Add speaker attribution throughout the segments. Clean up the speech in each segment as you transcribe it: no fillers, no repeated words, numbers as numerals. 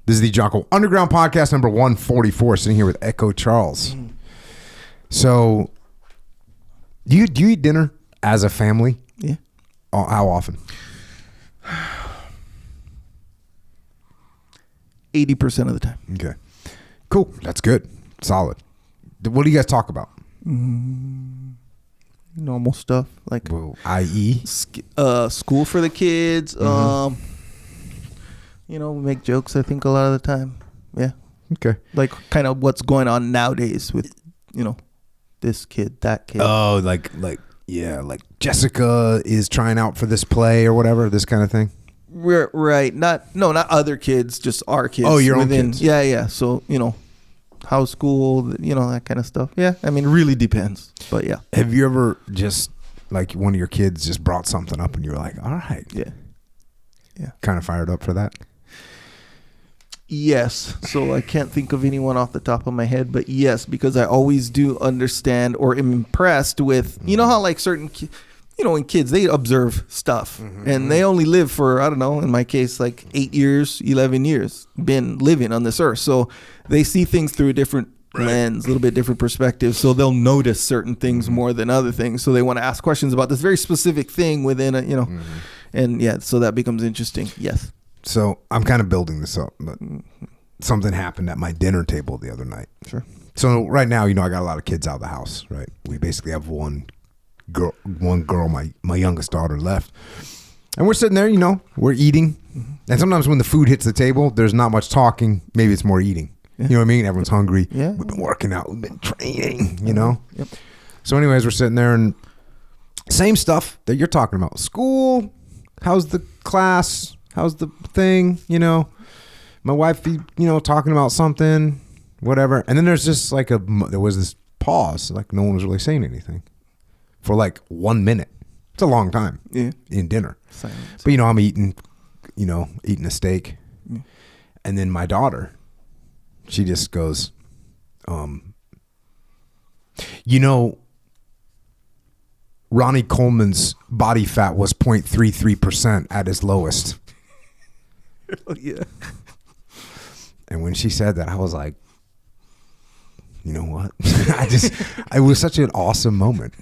Speaker 1: This is the Jocko Underground podcast number 144. Sitting here with Echo Charles. So, do you eat dinner as a family?
Speaker 2: Yeah.
Speaker 1: How often?
Speaker 2: 80% of the time.
Speaker 1: Okay. Cool. That's good. Solid. What do you guys talk about?
Speaker 2: Normal stuff like
Speaker 1: i.e.
Speaker 2: School for the kids. We make jokes, I think, a lot of the time. Yeah.
Speaker 1: Okay.
Speaker 2: Like kind of what's going on nowadays with, this kid, that kid.
Speaker 1: Oh, like Jessica is trying out for this play or whatever, this kind of thing.
Speaker 2: Right. Not other kids, just our kids.
Speaker 1: Oh, your own kids.
Speaker 2: Yeah. So, house school, that kind of stuff. Yeah. I mean, it really depends. But yeah.
Speaker 1: Have you ever just, like, one of your kids just brought something up and you were like, all right.
Speaker 2: Yeah.
Speaker 1: Kind of fired up for that?
Speaker 2: Yes. So I can't think of anyone off the top of my head, but yes, because I always do understand or am impressed with, how like certain, when kids, they observe stuff and they only live for, I don't know, in my case, like 8 years, 11 years, been living on this earth. So they see things through a different lens, a little bit different perspective. So they'll notice certain things more than other things. So they want to ask questions about this very specific thing within a, and yeah, so that becomes interesting. Yes.
Speaker 1: So I'm kind of building this up, but something happened at my dinner table the other night.
Speaker 2: Sure.
Speaker 1: So right now, I got a lot of kids out of the house, right? We basically have one girl, my youngest daughter left. And we're sitting there, we're eating. And sometimes when the food hits the table, there's not much talking. Maybe it's more eating. Yeah. You know what I mean? Everyone's hungry.
Speaker 2: Yeah.
Speaker 1: We've been working out. We've been training,
Speaker 2: Yep.
Speaker 1: So anyways, we're sitting there and same stuff that you're talking about. School, how's the class? How's the thing? My wife, talking about something, whatever. And then there's just like there was this pause, like no one was really saying anything for like 1 minute. It's a long time in dinner.
Speaker 2: Silence.
Speaker 1: But, I'm eating a steak. Yeah. And then my daughter, she just goes, Ronnie Coleman's body fat was 0.33% at his lowest.
Speaker 2: Oh, yeah.
Speaker 1: And when she said that, I was like, you know what? It was such an awesome moment.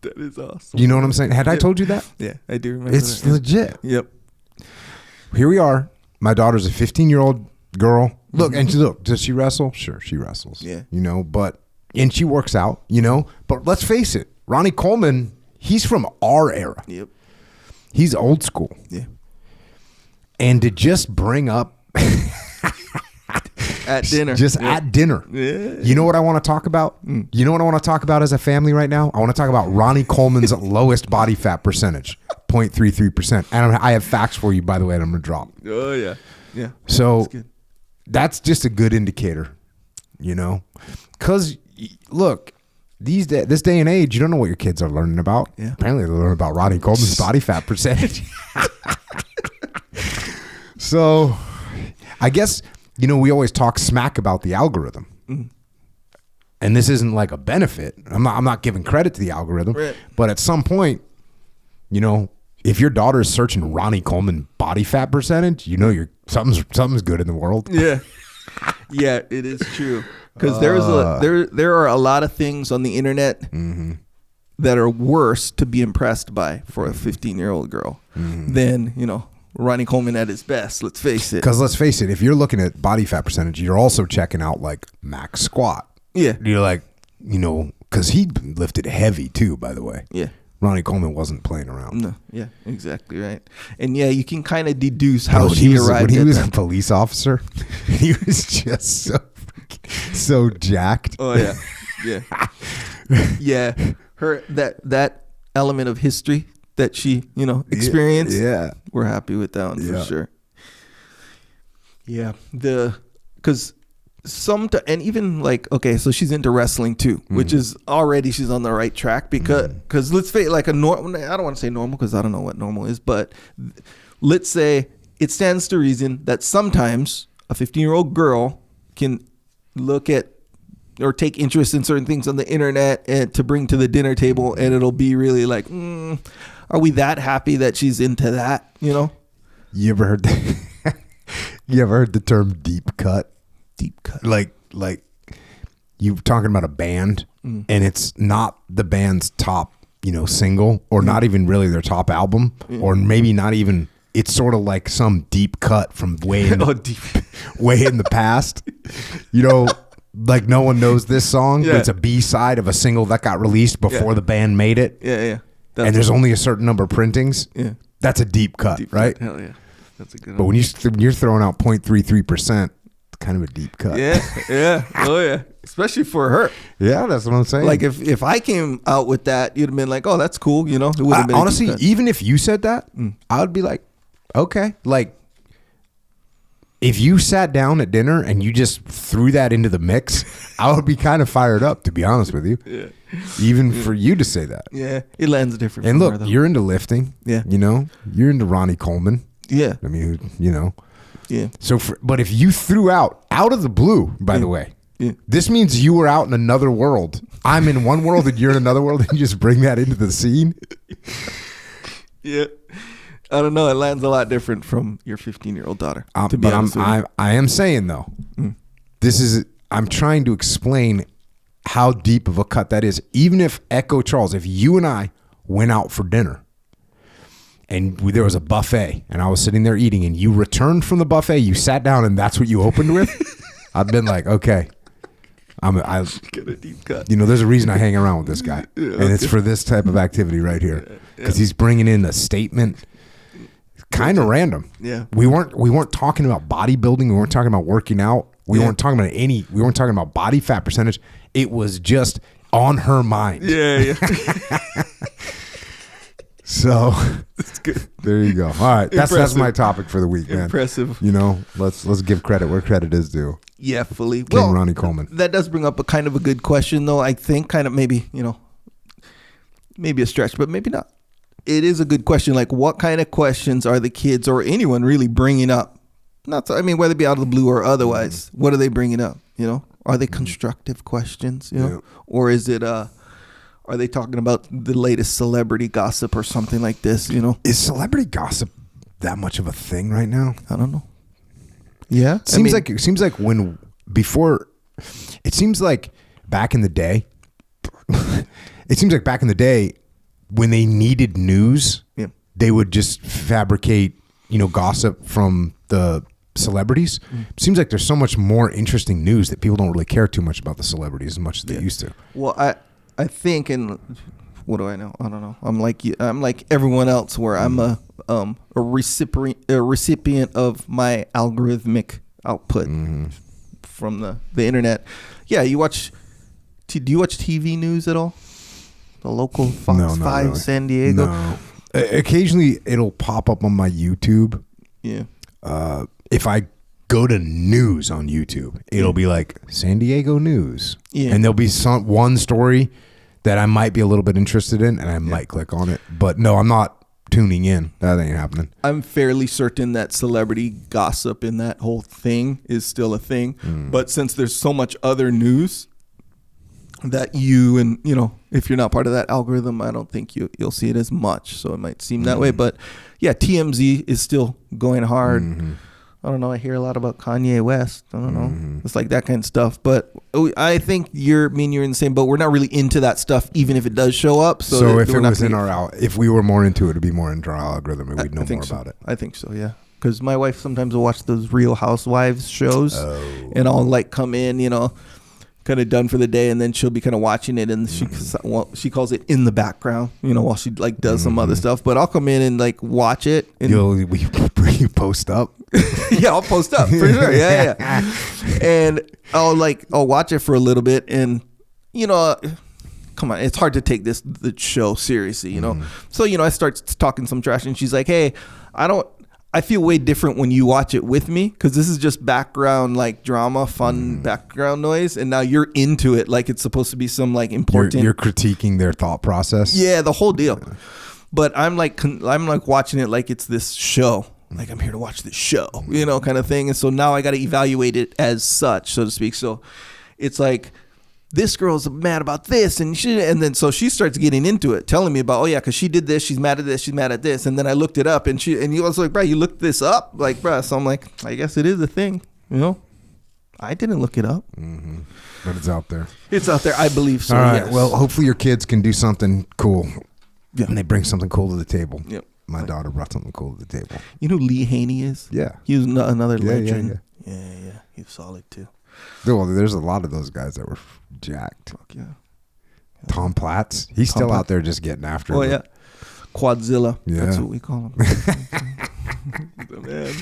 Speaker 2: That is awesome.
Speaker 1: You know what I'm saying? Had I told you that?
Speaker 2: Yeah, I do remember
Speaker 1: it's
Speaker 2: that.
Speaker 1: legit.
Speaker 2: Yep.
Speaker 1: Here we are. My daughter's a 15-year-old girl. Look, does she wrestle? Sure, she wrestles.
Speaker 2: Yeah.
Speaker 1: And she works out, But let's face it, Ronnie Coleman, he's from our era.
Speaker 2: Yep.
Speaker 1: He's old school.
Speaker 2: Yeah.
Speaker 1: And to just bring up
Speaker 2: at dinner.
Speaker 1: At dinner.
Speaker 2: Yeah.
Speaker 1: You know what I want to talk about? You know what I want to talk about as a family right now? I want to talk about Ronnie Coleman's lowest body fat percentage, 0.33%. And I have facts for you, by the way, that I'm going to drop.
Speaker 2: Oh, yeah. Yeah.
Speaker 1: So that's just a good indicator, Because, look, this day and age, you don't know what your kids are learning about.
Speaker 2: Yeah.
Speaker 1: Apparently they're learning about Ronnie Coleman's body fat percentage. So I guess, we always talk smack about the algorithm. And this isn't like a benefit. I'm not giving credit to the algorithm.
Speaker 2: Right.
Speaker 1: But at some point, if your daughter is searching Ronnie Coleman body fat percentage, something's good in the world.
Speaker 2: Yeah. Yeah, it is true. Because there are a lot of things on the internet that are worse to be impressed by for a 15-year-old girl than, Ronnie Coleman at his best. Let's face it.
Speaker 1: Because let's face it, if you're looking at body fat percentage, you're also checking out like max squat.
Speaker 2: Yeah.
Speaker 1: You're like, because he lifted heavy too, by the way.
Speaker 2: Yeah.
Speaker 1: Ronnie Coleman wasn't playing around.
Speaker 2: No. Yeah, exactly right. And yeah, you can kind of deduce how
Speaker 1: when he was a police officer, he was just so jacked.
Speaker 2: Oh yeah. Yeah. Yeah. Her that element of history that she, experienced.
Speaker 1: Yeah.
Speaker 2: We're happy with that one for sure. Yeah. Because and even like, okay, so she's into wrestling too, which is already she's on the right track because let's say like I don't want to say normal because I don't know what normal is, but let's say it stands to reason that sometimes a 15-year-old girl can look at or take interest in certain things on the internet and to bring to the dinner table, and it'll be really like, are we that happy that she's into that?
Speaker 1: You ever heard that? You ever heard the term deep cut?
Speaker 2: Deep cut.
Speaker 1: Like you talking about a band, and it's not the band's top, single, or not even really their top album, or maybe not even. It's sort of like some deep cut from way in the, way in the past. Like no one knows this song, but it's a B-side of a single that got released before the band made it.
Speaker 2: Yeah.
Speaker 1: And there's only a certain number of printings.
Speaker 2: Yeah.
Speaker 1: That's a deep cut, right?
Speaker 2: Hell yeah. That's a good one.
Speaker 1: But when you're throwing out 0.33%, it's kind of a deep cut.
Speaker 2: Yeah. Oh yeah. Especially for her.
Speaker 1: Yeah, that's what I'm saying.
Speaker 2: Like if I came out with that, you'd have been like, oh, that's cool. It would have been
Speaker 1: honestly, even if you said that, I would be like, okay. Like if you sat down at dinner and you just threw that into the mix, I would be kind of fired up, to be honest with you. Yeah. Even for you to say that.
Speaker 2: Yeah. It lands different.
Speaker 1: And look, you're into lifting.
Speaker 2: Yeah.
Speaker 1: You're into Ronnie Coleman.
Speaker 2: Yeah.
Speaker 1: I mean,
Speaker 2: Yeah.
Speaker 1: So, but if you threw out of the blue, by the way, this means you were out in another world. I'm in one world and you're in another world, and you just bring that into the scene.
Speaker 2: Yeah. I don't know. It lands a lot different from your 15-year-old daughter. To be honest with you.
Speaker 1: I am saying though, I'm trying to explain how deep of a cut that is. Even if Echo Charles, if you and I went out for dinner and there was a buffet and I was sitting there eating and you returned from the buffet, you sat down and that's what you opened with, I've been like, okay, I
Speaker 2: get a deep cut.
Speaker 1: There's a reason I hang around with this guy, and it's for this type of activity right here, because he's bringing in a statement. Kind of random.
Speaker 2: Yeah.
Speaker 1: We weren't talking about bodybuilding. We weren't talking about working out. We weren't talking about body fat percentage. It was just on her mind.
Speaker 2: Yeah.
Speaker 1: So
Speaker 2: that's good.
Speaker 1: There you go. All right. That's my topic for the week, man.
Speaker 2: Impressive.
Speaker 1: Let's give credit where credit is due.
Speaker 2: Yeah, fully.
Speaker 1: King Ronnie Coleman.
Speaker 2: That does bring up a kind of a good question though. I think kind of maybe a stretch, but maybe not. It is a good question. Like, what kind of questions are the kids or anyone really bringing up? Whether it be out of the blue or otherwise, what are they bringing up? Are they constructive questions? Or is it, are they talking about the latest celebrity gossip or something like this?
Speaker 1: Is celebrity gossip that much of a thing right now?
Speaker 2: I don't know. Yeah.
Speaker 1: It seems like back in the day, when they needed news, they would just fabricate, gossip from the celebrities. Seems like there's so much more interesting news that people don't really care too much about the celebrities as much as they used to.
Speaker 2: Well, I think, and what do I know? I don't know. I'm like everyone else, where I'm a recipient of my algorithmic output from the internet. Yeah, do you watch TV news at all? The local Fox 5 really. San Diego?
Speaker 1: No. Occasionally it'll pop up on my YouTube.
Speaker 2: Yeah.
Speaker 1: If I go to news on YouTube, it'll be like San Diego news. Yeah. And there'll be one story that I might be a little bit interested in, and I might click on it. But no, I'm not tuning in. That ain't happening.
Speaker 2: I'm fairly certain that celebrity gossip in that whole thing is still a thing. But since there's so much other news that if you're not part of that algorithm, I don't think you'll see it as much. So it might seem that way. But yeah, TMZ is still going hard. I don't know. I hear a lot about Kanye West. I don't know. It's like that kind of stuff. But I think you're in the same boat. We're not really into that stuff, even if it does show up. So
Speaker 1: if it was if we were more into it, it'd be more into our algorithm, and we'd know more about it.
Speaker 2: I think so. Yeah. Because my wife sometimes will watch those Real Housewives shows, and I'll come in, kind of done for the day, and then she'll be kind of watching it, and she calls it in the background, while she does some other stuff. But I'll come in and watch it. And
Speaker 1: you post up?
Speaker 2: Yeah, I'll post up for sure. Yeah. And I'll watch it for a little bit, and come on, it's hard to take the show seriously, So I start talking some trash, and she's like, "Hey, I feel way different when you watch it with me, because this is just background drama, fun background noise, and now you're into it like it's supposed to be some important."
Speaker 1: You're critiquing their thought process.
Speaker 2: Yeah, the whole deal. But I'm watching it like it's this show. Like, I'm here to watch this show, kind of thing. And so now I got to evaluate it as such, so to speak. So it's this girl's mad about this, and then so she starts getting into it, telling me about, oh yeah, because she did this, she's mad at this, she's mad at this, and then I looked it up, and he was like, bro, you looked this up, like, bro. So I'm like, I guess it is a thing, you know. I didn't look it up,
Speaker 1: but it's out there.
Speaker 2: It's out there, I believe so.
Speaker 1: All right.
Speaker 2: Yes.
Speaker 1: Well, hopefully your kids can do something cool,
Speaker 2: Yeah.
Speaker 1: and they bring something cool to the table.
Speaker 2: Yep.
Speaker 1: My daughter brought something cool to the table.
Speaker 2: You know who Lee Haney is?
Speaker 1: Yeah.
Speaker 2: He was another
Speaker 1: Yeah,
Speaker 2: legend. Yeah. He was solid too.
Speaker 1: Well, there's a lot of those guys that were jacked.
Speaker 2: Fuck yeah.
Speaker 1: Tom Platts, he's still out there just getting after it.
Speaker 2: Oh yeah. Quadzilla.
Speaker 1: Yeah.
Speaker 2: That's what we call him. Man.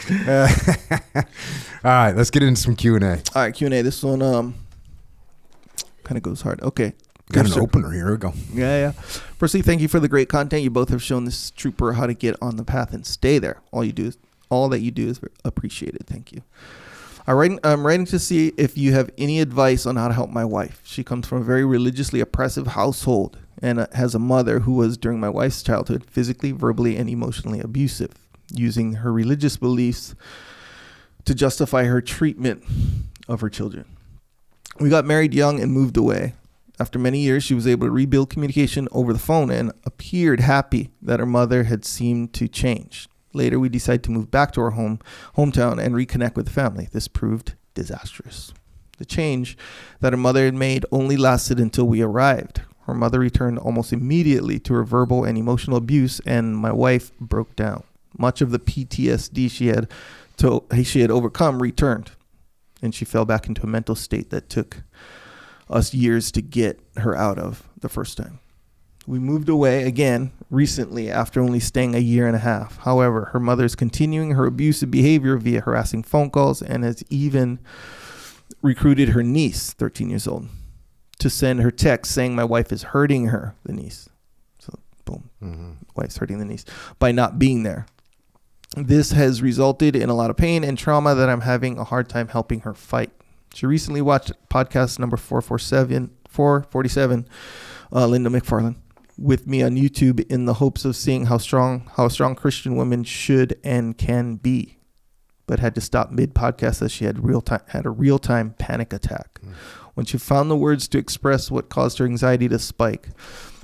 Speaker 1: All right, let's get into some Q&A.
Speaker 2: All right, Q&A. This one kind of goes hard. Okay.
Speaker 1: Got an opener. Here we go.
Speaker 2: Yeah. Firstly, thank you for the great content. You both have shown this trooper how to get on the path and stay there. All that you do is appreciated. Thank you. I'm writing to see if you have any advice on how to help my wife. She comes from a very religiously oppressive household and has a mother who was, during my wife's childhood, physically, verbally, and emotionally abusive, using her religious beliefs to justify her treatment of her children. We got married young and moved away. After many years, she was able to rebuild communication over the phone and appeared happy that her mother had seemed to change. Later, we decided to move back to our hometown and reconnect with the family. This proved disastrous. The change that her mother had made only lasted until we arrived. Her mother returned almost immediately to her verbal and emotional abuse, and my wife broke down. Much of the PTSD she had overcome returned, and she fell back into a mental state that took us years to get her out of the first time. We moved away again recently after only staying a year and a half. However, her mother is continuing her abusive behavior via harassing phone calls and has even recruited her niece, 13 years old, to send her texts saying my wife is hurting her, the niece. So, boom, wife's hurting the niece by not being there. This has resulted in a lot of pain and trauma that I'm having a hard time helping her fight. She recently watched podcast number 447, Linda McFarlane, with me on YouTube in the hopes of seeing how strong Christian women should and can be, but had to stop mid-podcast as she had a real-time panic attack. When she found the words to express what caused her anxiety to spike,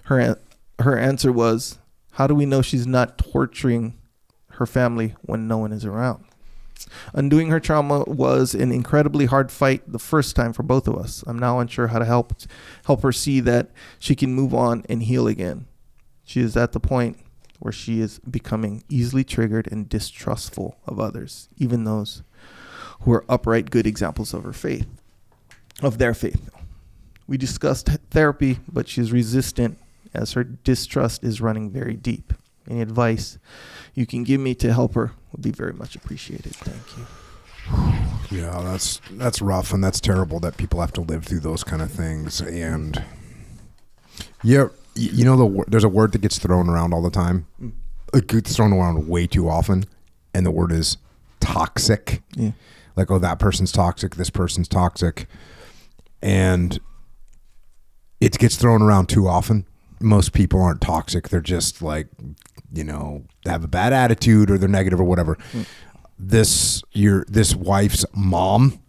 Speaker 2: her answer was, how do we know she's not torturing her family when no one is around? Undoing her trauma was an incredibly hard fight the first time for both of us. I'm now unsure how to help her see that she can move on and heal again. She is at the point where she is becoming easily triggered and distrustful of others, even those who are upright good examples of their faith. We discussed therapy, but she's resistant as her distrust is running very deep. Any advice you can give me to help her would be very much appreciated. Thank you.
Speaker 1: Yeah, that's rough, and that's terrible that people have to live through those kind of things. And yeah, you know, there's a word that gets thrown around all the time. It gets thrown around way too often, and the word is toxic.
Speaker 2: Yeah.
Speaker 1: Like, oh, that person's toxic, this person's toxic, and it gets thrown around too often. Most people aren't toxic. They're just like, you know, they have a bad attitude or they're negative or whatever. This wife's mom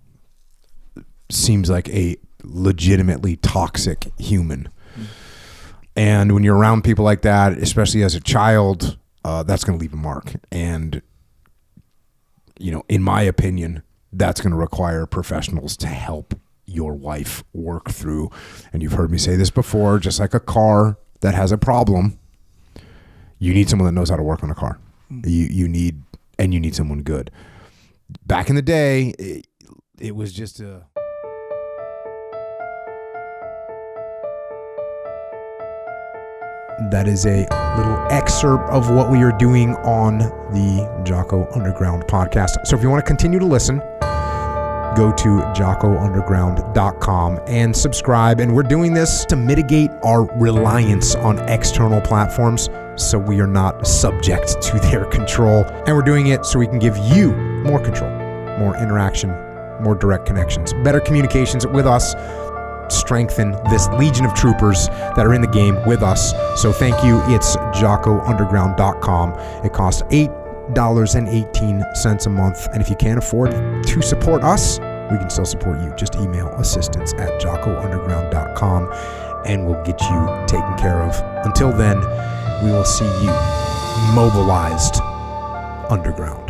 Speaker 1: seems like a legitimately toxic human. And when you're around people like that, especially as a child, that's going to leave a mark. And, you know, in my opinion, that's going to require professionals to help your wife work through. And you've heard me say this before, just like a car that has a problem, you need someone that knows how to work on a car. You need someone good. Back in the day, it was just a... That is a little excerpt of what we are doing on the Jocko Underground podcast. So if you want to continue to listen, go to JockoUnderground.com and subscribe. And we're doing this to mitigate our reliance on external platforms so we are not subject to their control. And we're doing it so we can give you more control, more interaction, more direct connections, better communications with us, strengthen this legion of troopers that are in the game with us. So thank you. It's JockoUnderground.com. It costs $8.18 a month. And if you can't afford to support us, we can still support you. Just email assistance@jockounderground.com and we'll get you taken care of. Until then, we will see you mobilized underground.